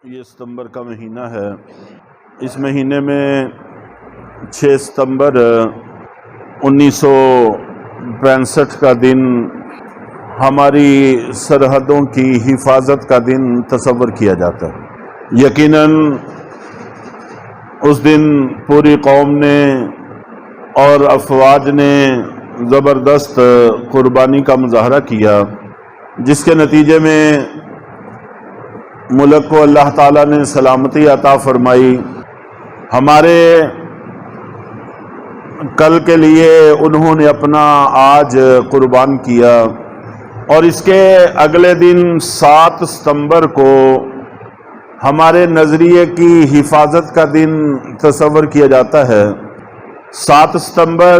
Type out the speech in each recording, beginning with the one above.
یہ ستمبر کا مہینہ ہے۔ اس مہینے میں 6 ستمبر 1965 کا دن ہماری سرحدوں کی حفاظت کا دن تصور کیا جاتا ہے۔ یقیناً اس دن پوری قوم نے اور افواج نے زبردست قربانی کا مظاہرہ کیا، جس کے نتیجے میں ملک کو اللہ تعالیٰ نے سلامتی عطا فرمائی۔ ہمارے کل کے لیے انہوں نے اپنا آج قربان کیا، اور اس کے اگلے دن 7 ستمبر کو ہمارے نظریے کی حفاظت کا دن تصور کیا جاتا ہے۔ 7 ستمبر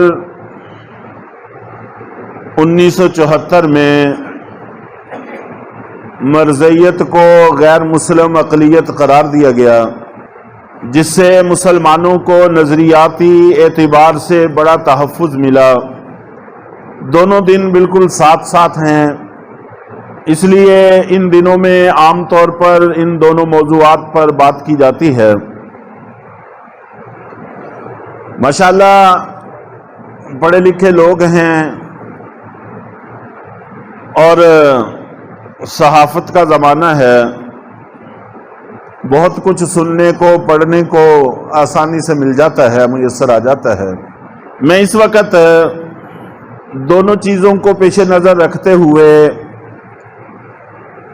1974 میں مرزیت کو غیر مسلم اقلیت قرار دیا گیا، جس سے مسلمانوں کو نظریاتی اعتبار سے بڑا تحفظ ملا۔ دونوں دن بالکل ساتھ ساتھ ہیں، اس لیے ان دنوں میں عام طور پر ان دونوں موضوعات پر بات کی جاتی ہے۔ ماشاءاللہ پڑھے لکھے لوگ ہیں اور صحافت کا زمانہ ہے، بہت کچھ سننے کو پڑھنے کو آسانی سے مل جاتا ہے، میسر آ جاتا ہے۔ میں اس وقت دونوں چیزوں کو پیش نظر رکھتے ہوئے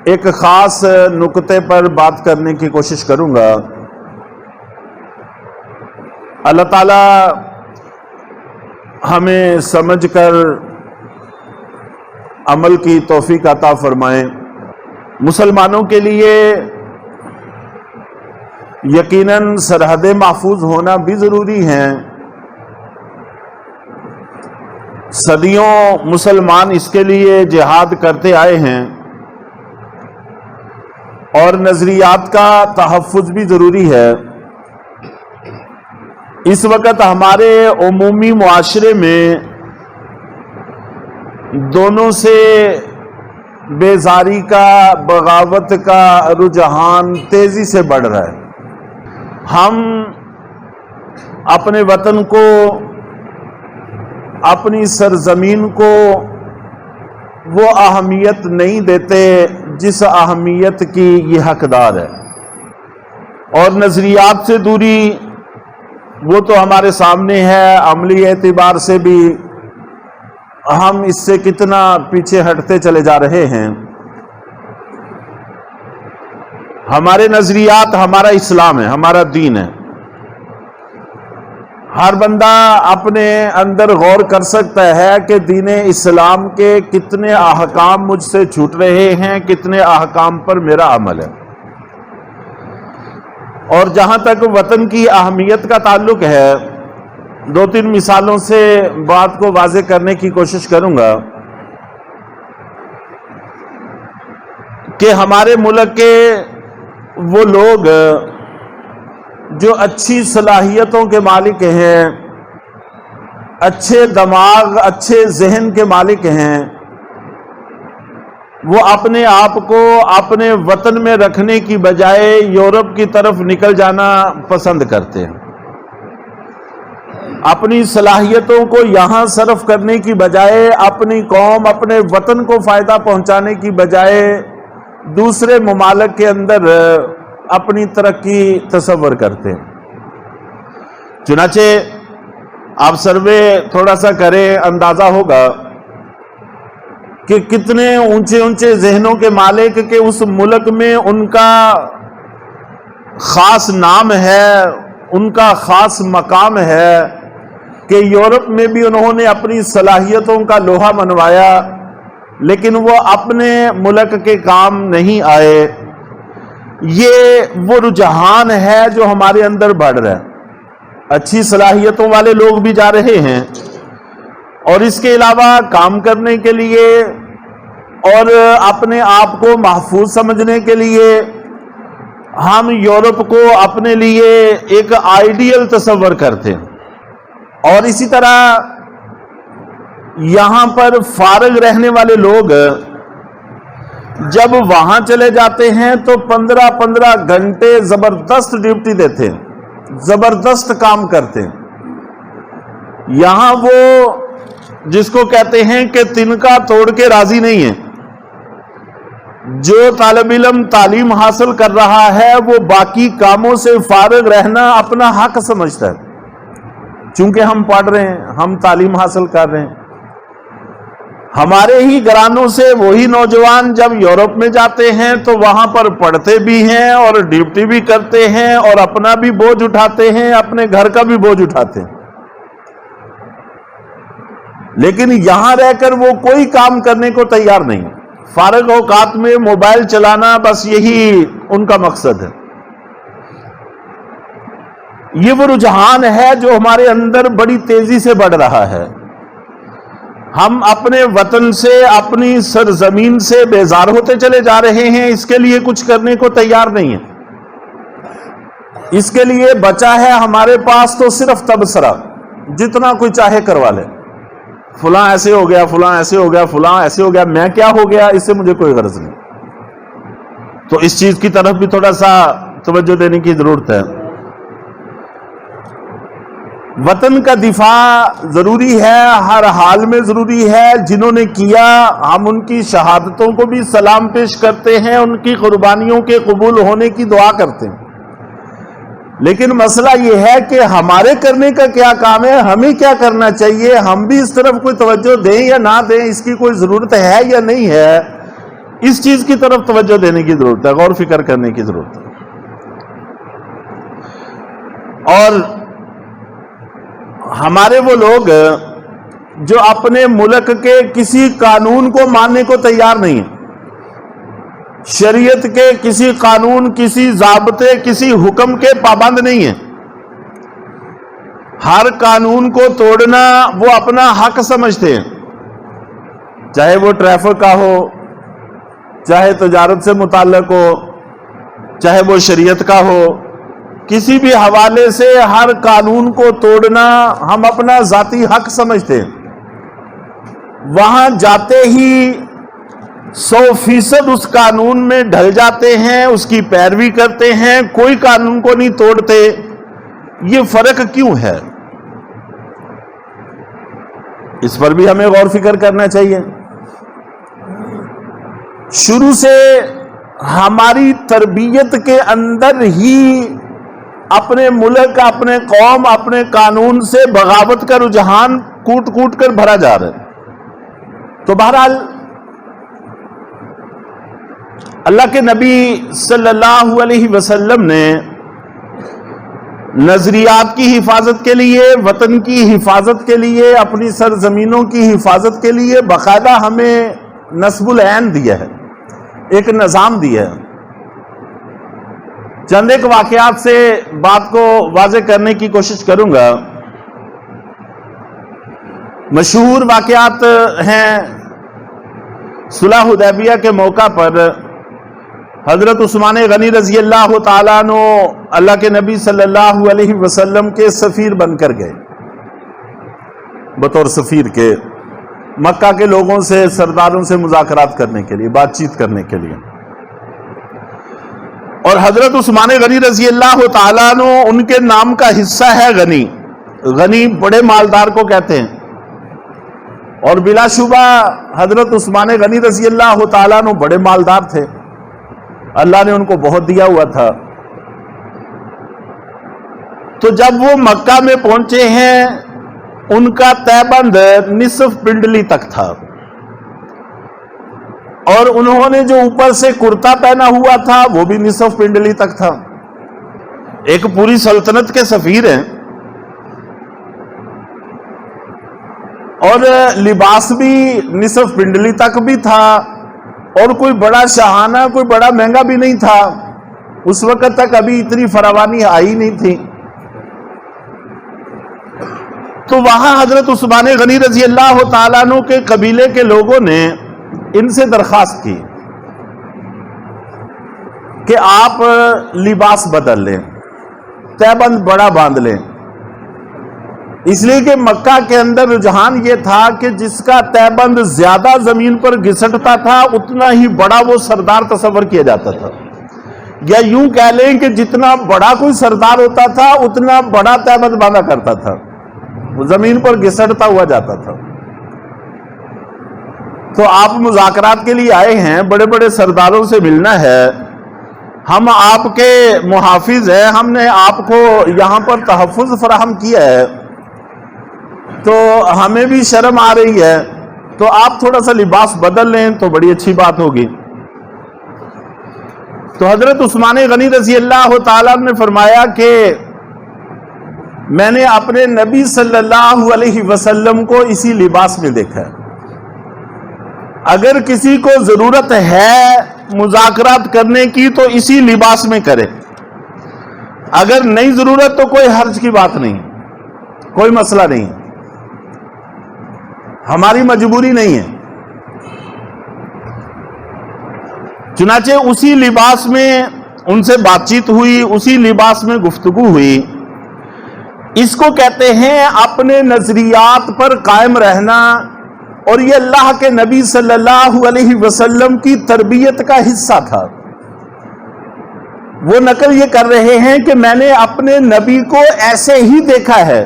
ایک خاص نقطے پر بات کرنے کی کوشش کروں گا۔ اللہ تعالی ہمیں سمجھ کر عمل کی توفیق عطا فرمائیں۔ مسلمانوں کے لیے یقیناً سرحدیں محفوظ ہونا بھی ضروری ہیں۔ صدیوں مسلمان اس کے لیے جہاد کرتے آئے ہیں، اور نظریات کا تحفظ بھی ضروری ہے۔ اس وقت ہمارے عمومی معاشرے میں دونوں سے بیزاری کا، بغاوت کا رجحان تیزی سے بڑھ رہا ہے۔ ہم اپنے وطن کو، اپنی سرزمین کو وہ اہمیت نہیں دیتے جس اہمیت کی یہ حقدار ہے، اور نظریات سے دوری وہ تو ہمارے سامنے ہے۔ عملی اعتبار سے بھی ہم اس سے کتنا پیچھے ہٹتے چلے جا رہے ہیں۔ ہمارے نظریات ہمارا اسلام ہے، ہمارا دین ہے۔ ہر بندہ اپنے اندر غور کر سکتا ہے کہ دین اسلام کے کتنے احکام مجھ سے چھوٹ رہے ہیں، کتنے احکام پر میرا عمل ہے۔ اور جہاں تک وطن کی اہمیت کا تعلق ہے، 2-3 مثالوں سے بات کو واضح کرنے کی کوشش کروں گا کہ ہمارے ملک کے وہ لوگ جو اچھی صلاحیتوں کے مالک ہیں، اچھے دماغ، اچھے ذہن کے مالک ہیں، وہ اپنے آپ کو اپنے وطن میں رکھنے کی بجائے یورپ کی طرف نکل جانا پسند کرتے ہیں۔ اپنی صلاحیتوں کو یہاں صرف کرنے کی بجائے، اپنی قوم، اپنے وطن کو فائدہ پہنچانے کی بجائے دوسرے ممالک کے اندر اپنی ترقی تصور کرتے ہیں۔ چنانچہ آپ سروے تھوڑا سا کریں، اندازہ ہوگا کہ کتنے اونچے اونچے ذہنوں کے مالک کے اس ملک میں ان کا خاص نام ہے، ان کا خاص مقام ہے کہ یورپ میں بھی انہوں نے اپنی صلاحیتوں کا لوہا منوایا، لیکن وہ اپنے ملک کے کام نہیں آئے۔ یہ وہ رجحان ہے جو ہمارے اندر بڑھ رہا ہے۔ اچھی صلاحیتوں والے لوگ بھی جا رہے ہیں، اور اس کے علاوہ کام کرنے کے لیے اور اپنے آپ کو محفوظ سمجھنے کے لیے ہم یورپ کو اپنے لیے ایک آئیڈیل تصور کرتے ہیں۔ اور اسی طرح یہاں پر فارغ رہنے والے لوگ جب وہاں چلے جاتے ہیں تو 15 گھنٹے زبردست ڈیوٹی دیتے ہیں، زبردست کام کرتے ہیں۔ یہاں وہ جس کو کہتے ہیں کہ تنکا توڑ کے راضی نہیں ہے۔ جو طالب علم تعلیم حاصل کر رہا ہے وہ باقی کاموں سے فارغ رہنا اپنا حق سمجھتا ہے، چونکہ ہم پڑھ رہے ہیں، ہم تعلیم حاصل کر رہے ہیں۔ ہمارے ہی گھرانوں سے وہی نوجوان جب یورپ میں جاتے ہیں تو وہاں پر پڑھتے بھی ہیں اور ڈیوٹی بھی کرتے ہیں اور اپنا بھی بوجھ اٹھاتے ہیں، اپنے گھر کا بھی بوجھ اٹھاتے ہیں، لیکن یہاں رہ کر وہ کوئی کام کرنے کو تیار نہیں۔ فارغ اوقات میں موبائل چلانا، بس یہی ان کا مقصد ہے۔ یہ وہ رجحان ہے جو ہمارے اندر بڑی تیزی سے بڑھ رہا ہے۔ ہم اپنے وطن سے، اپنی سرزمین سے بیزار ہوتے چلے جا رہے ہیں، اس کے لیے کچھ کرنے کو تیار نہیں ہے۔ اس کے لیے بچا ہے ہمارے پاس تو صرف تبصرہ، جتنا کوئی چاہے کروا لے، فلاں ایسے ہو گیا، فلاں ایسے ہو گیا، فلاں ایسے ہو گیا، میں کیا ہو گیا، اس سے مجھے کوئی غرض نہیں۔ تو اس چیز کی طرف بھی تھوڑا سا توجہ دینے کی ضرورت ہے۔ وطن کا دفاع ضروری ہے، ہر حال میں ضروری ہے۔ جنہوں نے کیا ہم ان کی شہادتوں کو بھی سلام پیش کرتے ہیں، ان کی قربانیوں کے قبول ہونے کی دعا کرتے ہیں، لیکن مسئلہ یہ ہے کہ ہمارے کرنے کا کیا کام ہے، ہمیں کیا کرنا چاہیے، ہم بھی اس طرف کوئی توجہ دیں یا نہ دیں، اس کی کوئی ضرورت ہے یا نہیں ہے، اس چیز کی طرف توجہ دینے کی ضرورت ہے، غور فکر کرنے کی ضرورت ہے۔ اور ہمارے وہ لوگ جو اپنے ملک کے کسی قانون کو ماننے کو تیار نہیں ہیں، شریعت کے کسی قانون، کسی ضابطے، کسی حکم کے پابند نہیں ہیں، ہر قانون کو توڑنا وہ اپنا حق سمجھتے ہیں، چاہے وہ ٹریفک کا ہو، چاہے تجارت سے متعلق ہو، چاہے وہ شریعت کا ہو، کسی بھی حوالے سے ہر قانون کو توڑنا ہم اپنا ذاتی حق سمجھتے ہیں۔ وہاں جاتے ہی 100% اس قانون میں ڈھل جاتے ہیں، اس کی پیروی کرتے ہیں، کوئی قانون کو نہیں توڑتے۔ یہ فرق کیوں ہے؟ اس پر بھی ہمیں غور فکر کرنا چاہیے۔ شروع سے ہماری تربیت کے اندر ہی اپنے ملک، اپنے قوم، اپنے قانون سے بغاوت کا رجحان کوٹ کوٹ کر بھرا جا رہا ہے۔ تو بہرحال اللہ کے نبی صلی اللہ علیہ وسلم نے نظریات کی حفاظت کے لیے، وطن کی حفاظت کے لیے، اپنی سرزمینوں کی حفاظت کے لیے باقاعدہ ہمیں نصب العین دیا ہے، ایک نظام دیا ہے۔ چند ایک واقعات سے بات کو واضح کرنے کی کوشش کروں گا۔ مشہور واقعات ہیں، صلح حدیبیہ کے موقع پر حضرت عثمان غنی رضی اللہ تعالیٰ عنہ اللہ کے نبی صلی اللہ علیہ وسلم کے سفیر بن کر گئے، بطور سفیر کے مکہ کے لوگوں سے، سرداروں سے مذاکرات کرنے کے لیے، بات چیت کرنے کے لیے۔ اور حضرت عثمان غنی رضی اللہ تعالیٰ عنہ، ان کے نام کا حصہ ہے غنی۔ غنی بڑے مالدار کو کہتے ہیں، اور بلا شبہ حضرت عثمان غنی رضی اللہ تعالیٰ عنہ بڑے مالدار تھے، اللہ نے ان کو بہت دیا ہوا تھا۔ تو جب وہ مکہ میں پہنچے ہیں، ان کا تہبند نصف پنڈلی تک تھا، اور انہوں نے جو اوپر سے کرتا پہنا ہوا تھا وہ بھی نصف پنڈلی تک تھا۔ ایک پوری سلطنت کے سفیر ہیں، اور لباس بھی نصف پنڈلی تک بھی تھا، اور کوئی بڑا شاہانہ، کوئی بڑا مہنگا بھی نہیں تھا۔ اس وقت تک ابھی اتنی فراوانی آئی نہیں تھی۔ تو وہاں حضرت عثمان غنی رضی اللہ تعالیٰ عنہ کے قبیلے کے لوگوں نے ان سے درخواست کی کہ آپ لباس بدل لیں، تہبند بڑا باندھ لیں، اس لیے کہ مکہ کے اندر رجحان یہ تھا کہ جس کا تہبند زیادہ زمین پر گھسٹتا تھا اتنا ہی بڑا وہ سردار تصور کیا جاتا تھا، یا یوں کہہ لیں کہ جتنا بڑا کوئی سردار ہوتا تھا اتنا بڑا تہبند باندھا کرتا تھا، وہ زمین پر گھسٹتا ہوا جاتا تھا۔ تو آپ مذاکرات کے لیے آئے ہیں، بڑے بڑے سرداروں سے ملنا ہے، ہم آپ کے محافظ ہیں، ہم نے آپ کو یہاں پر تحفظ فراہم کیا ہے، تو ہمیں بھی شرم آ رہی ہے، تو آپ تھوڑا سا لباس بدل لیں تو بڑی اچھی بات ہوگی۔ تو حضرت عثمان غنی رضی اللہ تعالیٰ نے فرمایا کہ میں نے اپنے نبی صلی اللہ علیہ وسلم کو اسی لباس میں دیکھا ہے، اگر کسی کو ضرورت ہے مذاکرات کرنے کی تو اسی لباس میں کرے، اگر نہیں ضرورت تو کوئی حرج کی بات نہیں، کوئی مسئلہ نہیں، ہماری مجبوری نہیں ہے۔ چنانچہ اسی لباس میں ان سے بات چیت ہوئی، اسی لباس میں گفتگو ہوئی۔ اس کو کہتے ہیں اپنے نظریات پر قائم رہنا، اور یہ اللہ کے نبی صلی اللہ علیہ وسلم کی تربیت کا حصہ تھا۔ وہ نقل یہ کر رہے ہیں کہ میں نے اپنے نبی کو ایسے ہی دیکھا ہے،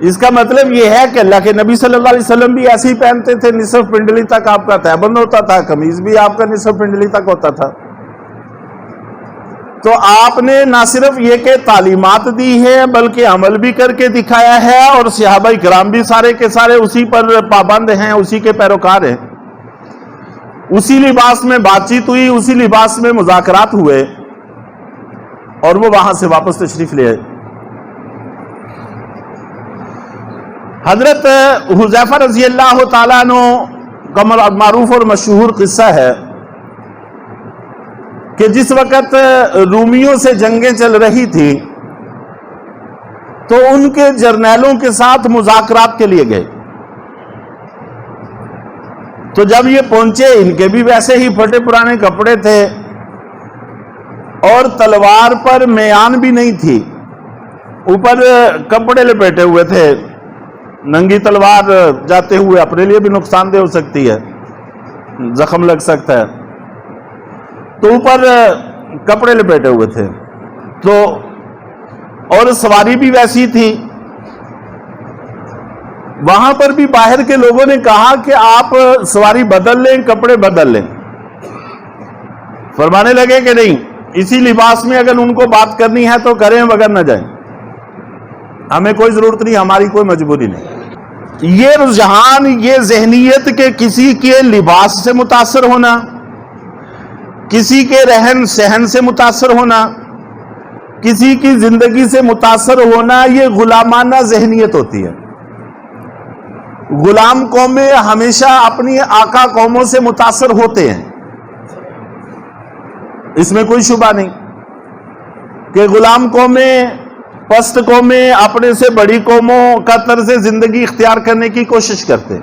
اس کا مطلب یہ ہے کہ اللہ کے نبی صلی اللہ علیہ وسلم بھی ایسے ہی پہنتے تھے، نصف پنڈلی تک آپ کا تہبند ہوتا تھا، قمیض بھی آپ کا نصف پنڈلی تک ہوتا تھا۔ تو آپ نے نہ صرف یہ کہ تعلیمات دی ہے بلکہ عمل بھی کر کے دکھایا ہے، اور صحابہ کرام بھی سارے کے سارے اسی پر پابند ہیں، اسی کے پیروکار ہیں۔ اسی لباس میں بات چیت ہوئی، اسی لباس میں مذاکرات ہوئے، اور وہ وہاں سے واپس تشریف لے آئے۔ حضرت حذیفہ رضی اللہ تعالیٰ عنہ کا معروف اور مشہور قصہ ہے کہ جس وقت رومیوں سے جنگیں چل رہی تھی تو ان کے جرنیلوں کے ساتھ مذاکرات کے لیے گئے، تو جب یہ پہنچے ان کے بھی ویسے ہی پھٹے پرانے کپڑے تھے، اور تلوار پر میان بھی نہیں تھی، اوپر کپڑے لپیٹے ہوئے تھے، ننگی تلوار جاتے ہوئے اپنے لیے بھی نقصان دہ ہو سکتی ہے، زخم لگ سکتا ہے، تو اوپر کپڑے لپیٹے ہوئے تھے، تو اور سواری بھی ویسی تھی۔ وہاں پر بھی باہر کے لوگوں نے کہا کہ آپ سواری بدل لیں، کپڑے بدل لیں، فرمانے لگے کہ نہیں، اسی لباس میں اگر ان کو بات کرنی ہے تو کریں، مگر نہ جائیں، ہمیں کوئی ضرورت نہیں، ہماری کوئی مجبوری نہیں۔ یہ رجحان، یہ ذہنیت کہ کسی کے لباس سے متاثر ہونا، کسی کے رہن سہن سے متاثر ہونا، کسی کی زندگی سے متاثر ہونا، یہ غلامانہ ذہنیت ہوتی ہے۔ غلام قومیں ہمیشہ اپنی آقا قوموں سے متاثر ہوتے ہیں، اس میں کوئی شبہ نہیں کہ غلام قومیں، پست قومیں اپنے سے بڑی قوموں کا طرز زندگی اختیار کرنے کی کوشش کرتے،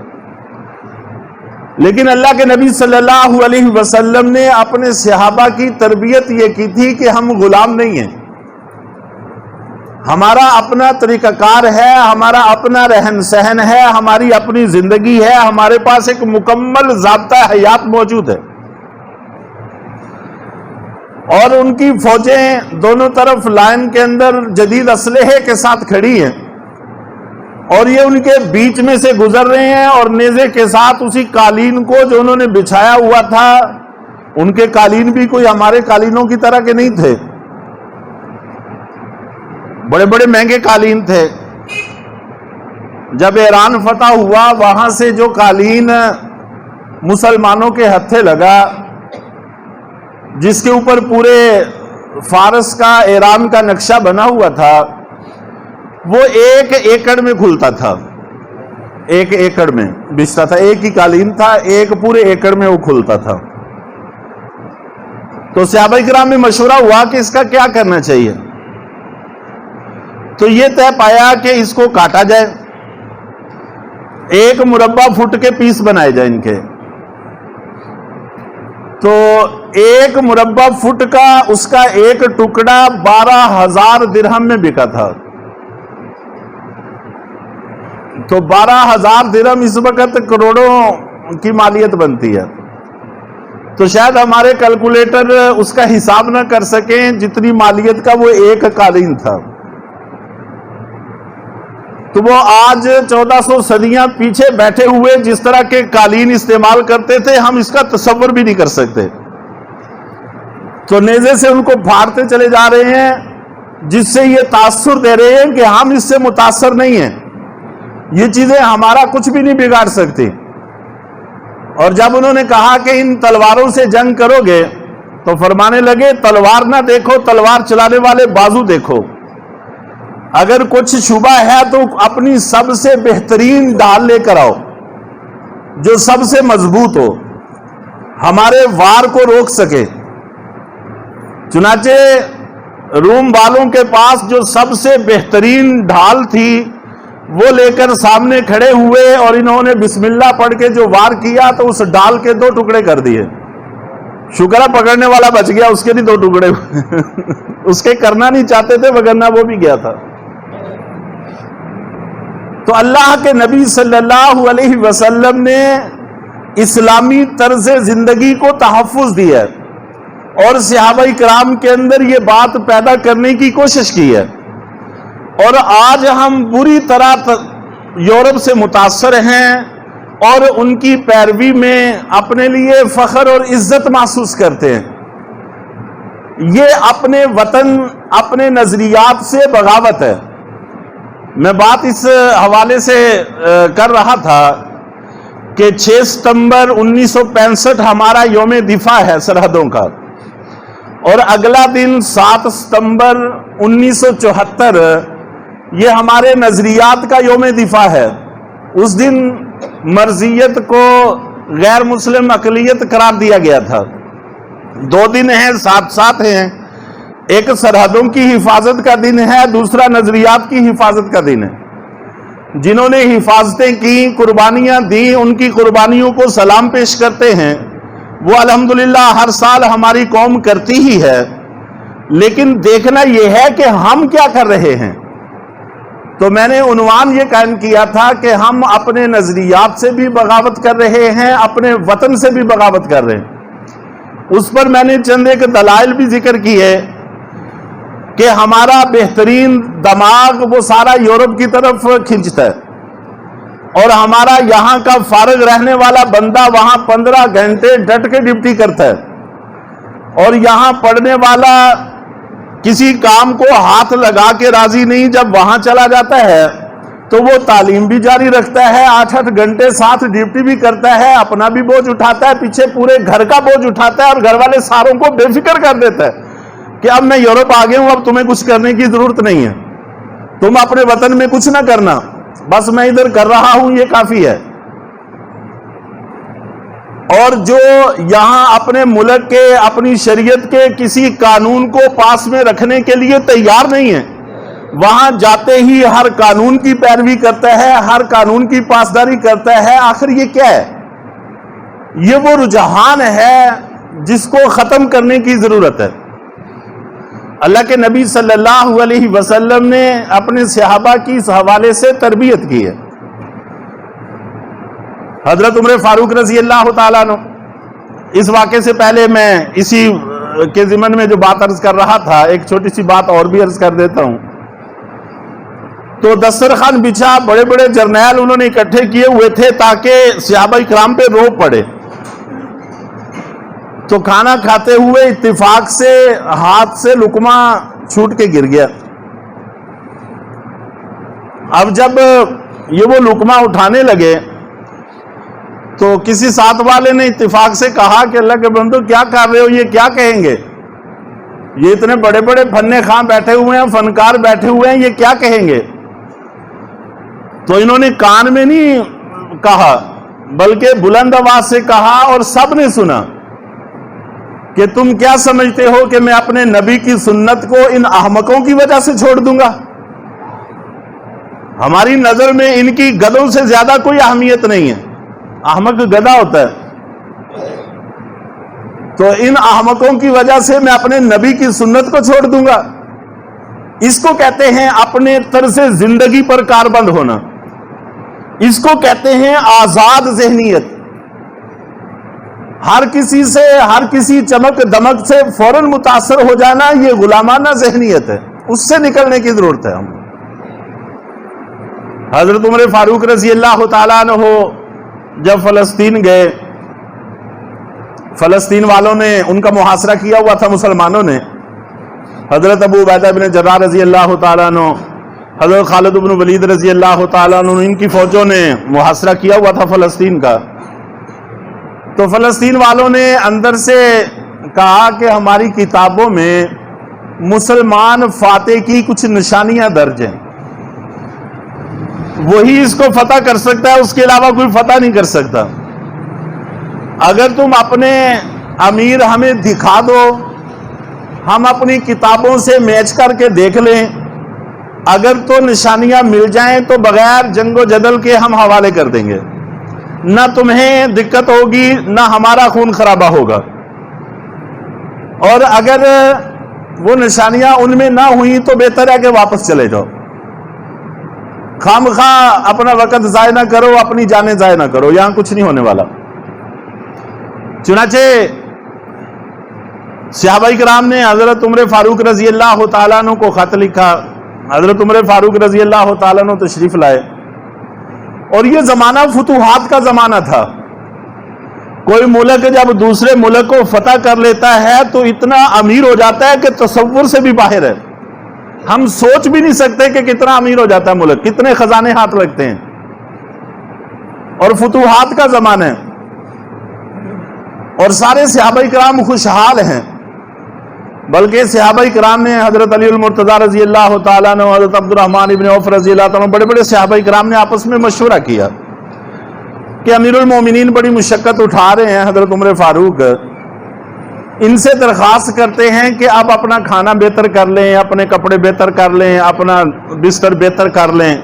لیکن اللہ کے نبی صلی اللہ علیہ وسلم نے اپنے صحابہ کی تربیت یہ کی تھی کہ ہم غلام نہیں ہیں، ہمارا اپنا طریقہ کار ہے، ہمارا اپنا رہن سہن ہے، ہماری اپنی زندگی ہے، ہمارے پاس ایک مکمل ضابطہ حیات موجود ہے۔ اور ان کی فوجیں دونوں طرف لائن کے اندر جدید اسلحے کے ساتھ کھڑی ہیں، اور یہ ان کے بیچ میں سے گزر رہے ہیں، اور نیزے کے ساتھ اسی قالین کو جو انہوں نے بچھایا ہوا تھا، ان کے قالین بھی کوئی ہمارے قالینوں کی طرح کے نہیں تھے، بڑے بڑے مہنگے قالین تھے۔ جب ایران فتح ہوا، وہاں سے جو قالین مسلمانوں کے ہتھے لگا، جس کے اوپر پورے فارس کا، ایران کا نقشہ بنا ہوا تھا، وہ 1 ایکڑ میں کھلتا تھا، 1 ایکڑ میں بچتا تھا، ایک ہی قالین تھا، ایک پورے ایکڑ میں وہ کھلتا تھا۔ تو صحابہ کرام میں مشورہ ہوا کہ اس کا کیا کرنا چاہیے، تو یہ طے پایا کہ اس کو کاٹا جائے، 1 مربع فٹ کے پیس بنائے جائیں ان کے، تو 1 مربع فٹ کا اس کا ایک ٹکڑا 12,000 درہم میں بکا تھا، تو 12,000 درہم اس وقت کروڑوں کی مالیت بنتی ہے. تو شاید ہمارے کیلکولیٹر اس کا حساب نہ کر سکیں جتنی مالیت کا وہ ایک قالین تھا. تو وہ آج 1400 صدیاں پیچھے بیٹھے ہوئے جس طرح کے قالین استعمال کرتے تھے ہم اس کا تصور بھی نہیں کر سکتے. تو نیزے سے ان کو پھاڑتے چلے جا رہے ہیں جس سے یہ تاثر دے رہے ہیں کہ ہم اس سے متاثر نہیں ہیں, یہ چیزیں ہمارا کچھ بھی نہیں بگاڑ سکتی. اور جب انہوں نے کہا کہ ان تلواروں سے جنگ کرو گے تو فرمانے لگے تلوار نہ دیکھو, تلوار چلانے والے بازو دیکھو. اگر کچھ شبہ ہے تو اپنی سب سے بہترین ڈال لے کر آؤ جو سب سے مضبوط ہو, ہمارے وار کو روک سکے. چنانچہ روم والوں کے پاس جو سب سے بہترین ڈھال تھی وہ لے کر سامنے کھڑے ہوئے اور انہوں نے بسم اللہ پڑھ کے جو وار کیا تو اس ڈال کے 2 ٹکڑے کر دیے. شکر ہے پکڑنے والا بچ گیا, اس کے نہیں 2 ٹکڑے اس کے کرنا نہیں چاہتے تھے وگرنہ وہ بھی گیا تھا. تو اللہ کے نبی صلی اللہ علیہ وسلم نے اسلامی طرز زندگی کو تحفظ دیا ہے اور صحابہ کرام کے اندر یہ بات پیدا کرنے کی کوشش کی ہے. اور آج ہم بری طرح یورپ سے متاثر ہیں اور ان کی پیروی میں اپنے لیے فخر اور عزت محسوس کرتے ہیں. یہ اپنے وطن, اپنے نظریات سے بغاوت ہے. میں بات اس حوالے سے کر رہا تھا کہ 6 ستمبر 1965 ہمارا یوم دفاع ہے سرحدوں کا, اور اگلا دن 7 ستمبر 1974 یہ ہمارے نظریات کا یوم دفاع ہے. اس دن مرزیت کو غیر مسلم اقلیت قرار دیا گیا تھا. 2 دن ہیں, ساتھ ساتھ ہیں. ایک سرحدوں کی حفاظت کا دن ہے, دوسرا نظریات کی حفاظت کا دن ہے. جنہوں نے حفاظتیں کی, قربانیاں دی, ان کی قربانیوں کو سلام پیش کرتے ہیں. وہ الحمدللہ ہر سال ہماری قوم کرتی ہی ہے, لیکن دیکھنا یہ ہے کہ ہم کیا کر رہے ہیں. تو میں نے عنوان یہ قائم کیا تھا کہ ہم اپنے نظریات سے بھی بغاوت کر رہے ہیں, اپنے وطن سے بھی بغاوت کر رہے ہیں. اس پر میں نے چند ایک دلائل بھی ذکر کیے کہ ہمارا بہترین دماغ وہ سارا یورپ کی طرف کھنچتا ہے اور ہمارا یہاں کا فارغ رہنے والا بندہ وہاں 15 گھنٹے ڈٹ کے ڈپٹی کرتا ہے, اور یہاں پڑھنے والا کسی کام کو ہاتھ لگا کے راضی نہیں, جب وہاں چلا جاتا ہے تو وہ تعلیم بھی جاری رکھتا ہے, 8-8 گھنٹے ساتھ ڈیوٹی بھی کرتا ہے, اپنا بھی بوجھ اٹھاتا ہے, پیچھے پورے گھر کا بوجھ اٹھاتا ہے, اور گھر والے ساروں کو بے فکر کر دیتا ہے کہ اب میں یورپ آ گیا ہوں, اب تمہیں کچھ کرنے کی ضرورت نہیں ہے, تم اپنے وطن میں کچھ نہ کرنا, بس میں ادھر کر رہا ہوں یہ کافی ہے. اور جو یہاں اپنے ملک کے, اپنی شریعت کے کسی قانون کو پاس میں رکھنے کے لیے تیار نہیں ہے, وہاں جاتے ہی ہر قانون کی پیروی کرتا ہے, ہر قانون کی پاسداری کرتا ہے. آخر یہ کیا ہے؟ یہ وہ رجحان ہے جس کو ختم کرنے کی ضرورت ہے. اللہ کے نبی صلی اللہ علیہ وسلم نے اپنے صحابہ کی اس حوالے سے تربیت کی ہے. حضرت عمر فاروق رضی اللہ تعالیٰ عنہ, اس واقعے سے پہلے میں اسی کے ضمن میں جو بات عرض کر رہا تھا ایک چھوٹی سی بات اور بھی عرض کر دیتا ہوں. تو دسترخوان بچھا, بڑے بڑے جرنیل انہوں نے اکٹھے کیے ہوئے تھے تاکہ صحابہ کرام پہ روب پڑے. تو کھانا کھاتے ہوئے اتفاق سے ہاتھ سے لقمہ چھوٹ کے گر گیا. اب جب یہ وہ لقمہ اٹھانے لگے تو کسی ساتھ والے نے اتفاق سے کہا کہ اللہ کے بندو کیا کر رہے ہو, یہ کیا کہیں گے, یہ اتنے بڑے بڑے فن خواہ بیٹھے ہوئے ہیں, فنکار بیٹھے ہوئے ہیں, یہ کیا کہیں گے. تو انہوں نے کان میں نہیں کہا بلکہ بلند آواز سے کہا اور سب نے سنا کہ تم کیا سمجھتے ہو کہ میں اپنے نبی کی سنت کو ان احمقوں کی وجہ سے چھوڑ دوں گا. ہماری نظر میں ان کی گدوں سے زیادہ کوئی اہمیت نہیں ہے, احمق گدھا ہوتا ہے. تو ان احمقوں کی وجہ سے میں اپنے نبی کی سنت کو چھوڑ دوں گا. اس کو کہتے ہیں اپنے طرز زندگی پر کاربند ہونا. اس کو کہتے ہیں آزاد ذہنیت. ہر کسی سے، ہر کسی چمک دمک سے فوراً متاثر ہو جانا، یہ غلامانہ ذہنیت ہے. اس سے نکلنے کی ضرورت ہے. ہم حضرت عمر فاروق رضی اللہ تعالیٰ عنہ جب فلسطین گئے، فلسطین والوں نے ان کا محاصرہ کیا ہوا تھا مسلمانوں نے. حضرت ابو عبیدہ بن جراح رضی اللہ تعالیٰ عنہ، حضرت خالد بن ولید رضی اللہ تعالیٰ عنہ، ان کی فوجوں نے محاصرہ کیا ہوا تھا فلسطین کا. تو فلسطین والوں نے اندر سے کہا کہ ہماری کتابوں میں مسلمان فاتح کی کچھ نشانیاں درج ہیں، وہی اس کو فتح کر سکتا ہے، اس کے علاوہ کوئی فتح نہیں کر سکتا. اگر تم اپنے امیر ہمیں دکھا دو، ہم اپنی کتابوں سے میچ کر کے دیکھ لیں، اگر تو نشانیاں مل جائیں تو بغیر جنگ و جدل کے ہم حوالے کر دیں گے، نہ تمہیں دقت ہوگی نہ ہمارا خون خرابہ ہوگا. اور اگر وہ نشانیاں ان میں نہ ہوئی تو بہتر ہے کہ واپس چلے جاؤ. خواہ اپنا وقت ضائع نہ کرو، اپنی جانیں ضائع نہ کرو، یہاں کچھ نہیں ہونے والا. چنانچہ صحابہ کرام نے حضرت عمر فاروق رضی اللہ تعالیٰ عنہ کو خط لکھا. حضرت عمر فاروق رضی اللہ تعالیٰ عنہ تشریف لائے، اور یہ زمانہ فتوحات کا زمانہ تھا. کوئی ملک جب دوسرے ملک کو فتح کر لیتا ہے تو اتنا امیر ہو جاتا ہے کہ تصور سے بھی باہر ہے. ہم سوچ بھی نہیں سکتے کہ کتنا امیر ہو جاتا ہے ملک، کتنے خزانے ہاتھ لگتے ہیں. اور فتوحات کا زمانہ ہے، اور سارے صحابہ کرام خوشحال ہیں. بلکہ صحابہ کرام نے حضرت علی المرتضیٰ رضی اللہ تعالیٰ عنہ، حضرت عبد الرحمن ابن عوف رضی اللہ تعالیٰ عنہ، بڑے بڑے صحابہ کرام نے آپس میں مشورہ کیا کہ امیر المومنین بڑی مشقت اٹھا رہے ہیں، حضرت عمر فاروق ان سے درخواست کرتے ہیں کہ آپ اپنا کھانا بہتر کر لیں، اپنے کپڑے بہتر کر لیں، اپنا بستر بہتر کر لیں.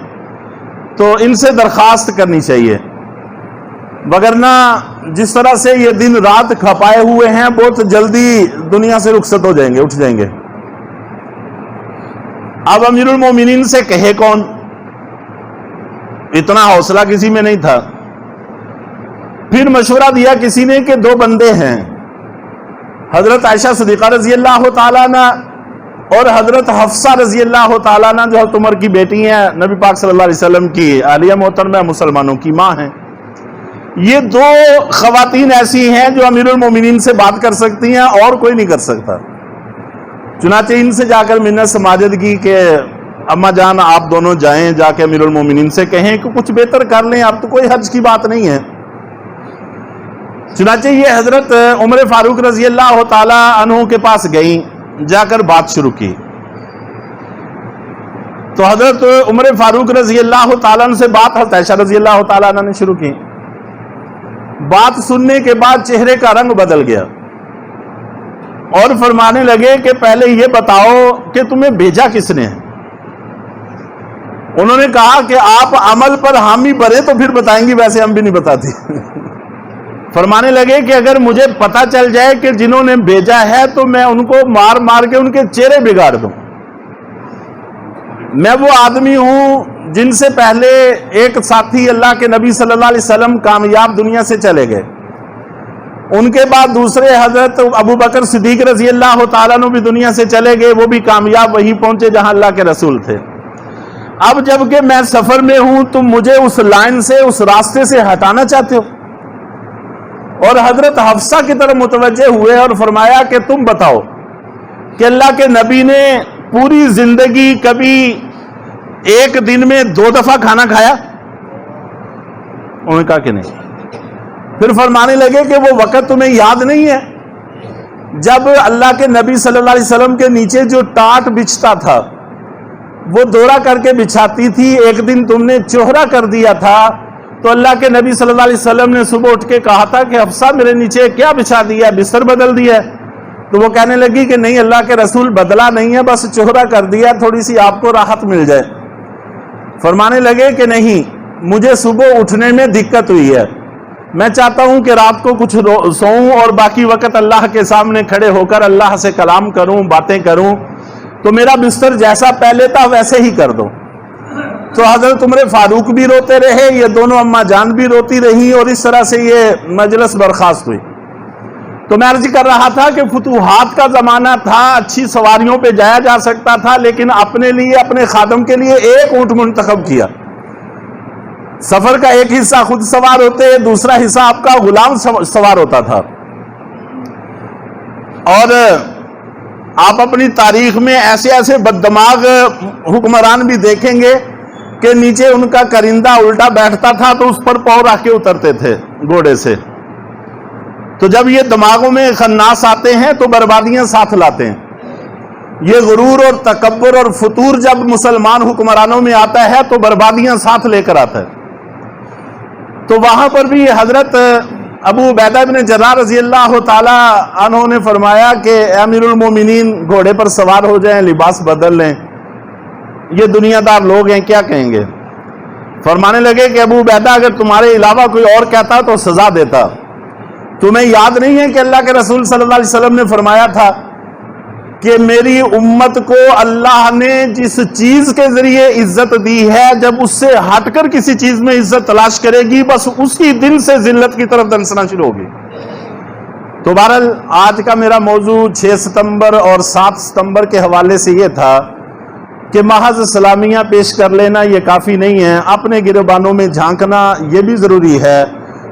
تو ان سے درخواست کرنی چاہیے، وگرنہ جس طرح سے یہ دن رات کھپائے ہوئے ہیں بہت جلدی دنیا سے رخصت ہو جائیں گے، اٹھ جائیں گے. اب امیر المومنین سے کہے کون؟ اتنا حوصلہ کسی میں نہیں تھا. پھر مشورہ دیا کسی نے کہ دو بندے ہیں، حضرت عائشہ صدیقہ رضی اللہ تعالیٰ عنہ اور حضرت حفصہ رضی اللہ تعالیٰ عنہ، جو حضرت عمر کی بیٹی ہیں، نبی پاک صلی اللہ علیہ وسلم کی عالیہ محترمہ، مسلمانوں کی ماں ہیں. یہ دو خواتین ایسی ہیں جو امیر المومنین سے بات کر سکتی ہیں اور کوئی نہیں کر سکتا. چنانچہ ان سے جا کر منت سماجت کی کہ اماں جان آپ دونوں جائیں، جا کے امیر المومنین سے کہیں کہ کچھ بہتر کر لیں، اب تو کوئی حرج کی بات نہیں ہے. چنانچہ یہ حضرت عمر فاروق رضی اللہ تعالی عنہ کے پاس گئیں، جا کر بات شروع کی. تو حضرت عمر فاروق رضی اللہ تعالیٰ عنہ سے بات حضرت عائشہ رضی اللہ تعالیٰ عنہ نے شروع کی. بات سننے کے بعد چہرے کا رنگ بدل گیا اور فرمانے لگے کہ پہلے یہ بتاؤ کہ تمہیں بھیجا کس نے ہے؟ انہوں نے کہا کہ آپ عمل پر حامی بنے تو پھر بتائیں گی، ویسے ہم بھی نہیں بتاتی. فرمانے لگے کہ اگر مجھے پتا چل جائے کہ جنہوں نے بھیجا ہے تو میں ان کو مار مار کے ان کے چہرے بگاڑ دوں. میں وہ آدمی ہوں جن سے پہلے ایک ساتھی اللہ کے نبی صلی اللہ علیہ وسلم کامیاب دنیا سے چلے گئے، ان کے بعد دوسرے حضرت ابو بکر صدیق رضی اللہ تعالیٰ عنہ بھی دنیا سے چلے گئے، وہ بھی کامیاب وہیں پہنچے جہاں اللہ کے رسول تھے. اب جب کہ میں سفر میں ہوں تم مجھے اس لائن سے، اس راستے سے ہٹانا چاہتے ہو. اور حضرت حفصہ کی طرف متوجہ ہوئے اور فرمایا کہ تم بتاؤ کہ اللہ کے نبی نے پوری زندگی کبھی ایک دن میں 2 دفعہ کھانا کھایا؟ انہوں نے کہا کہ نہیں. پھر فرمانے لگے کہ وہ وقت تمہیں یاد نہیں ہے جب اللہ کے نبی صلی اللہ علیہ وسلم کے نیچے جو ٹاٹ بچھتا تھا وہ دوڑا کر کے بچھاتی تھی، ایک دن تم نے چوہرا کر دیا تھا تو اللہ کے نبی صلی اللہ علیہ وسلم نے صبح اٹھ کے کہا تھا کہ حفصہ میرے نیچے کیا بچھا دیا، بستر بدل دیا ہے؟ تو وہ کہنے لگی کہ نہیں اللہ کے رسول بدلا نہیں ہے، بس چوہرا کر دیا، تھوڑی سی آپ کو راحت مل جائے. فرمانے لگے کہ نہیں، مجھے صبح اٹھنے میں دقت ہوئی ہے، میں چاہتا ہوں کہ رات کو کچھ سوؤں اور باقی وقت اللہ کے سامنے کھڑے ہو کر اللہ سے کلام کروں، باتیں کروں، تو میرا بستر جیسا پہلے تھا ویسے ہی کر دو. تو حضرت عمر فاروق بھی روتے رہے، یہ دونوں اماں جان بھی روتی رہی، اور اس طرح سے یہ مجلس برخاست ہوئی۔ تو میں عرض کر رہا تھا کہ فتوحات کا زمانہ تھا، اچھی سواریوں پہ جایا جا سکتا تھا، لیکن اپنے لیے، اپنے خادم کے لیے ایک اونٹ منتخب کیا۔ سفر کا ایک حصہ خود سوار ہوتے، دوسرا حصہ آپ کا غلام سوار ہوتا تھا۔ اور آپ اپنی تاریخ میں ایسے ایسے بددماغ حکمران بھی دیکھیں گے کہ نیچے ان کا کرندہ الٹا بیٹھتا تھا تو اس پر پاؤں رکھ کے اترتے تھے گھوڑے سے۔ تو جب یہ دماغوں میں خناس آتے ہیں تو بربادیاں ساتھ لاتے ہیں۔ یہ غرور اور تکبر اور فتور جب مسلمان حکمرانوں میں آتا ہے تو بربادیاں ساتھ لے کر آتا ہے۔ تو وہاں پر بھی حضرت ابو عبیدہ بن جراح رضی اللہ تعالی عنہ نے فرمایا کہ اے امیر المومنین، گھوڑے پر سوار ہو جائیں، لباس بدل لیں، یہ دنیا دار لوگ ہیں، کیا کہیں گے؟ فرمانے لگے کہ ابو عبیدہ، اگر تمہارے علاوہ کوئی اور کہتا تو سزا دیتا۔ تمہیں یاد نہیں ہے کہ اللہ کے رسول صلی اللہ علیہ وسلم نے فرمایا تھا کہ میری امت کو اللہ نے جس چیز کے ذریعے عزت دی ہے، جب اس سے ہٹ کر کسی چیز میں عزت تلاش کرے گی، بس اسی دن سے ذلت کی طرف دنسنا شروع ہوگی۔ تو بہرحال آج کا میرا موضوع 6 ستمبر اور 7 ستمبر کے حوالے سے یہ تھا کہ محض سلامیاں پیش کر لینا یہ کافی نہیں ہے، اپنے گریبانوں میں جھانکنا یہ بھی ضروری ہے۔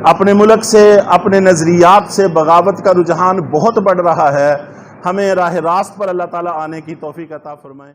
اپنے ملک سے، اپنے نظریات سے بغاوت کا رجحان بہت بڑھ رہا ہے، ہمیں راہ راست پر اللہ تعالیٰ آنے کی توفیق عطا فرمائے۔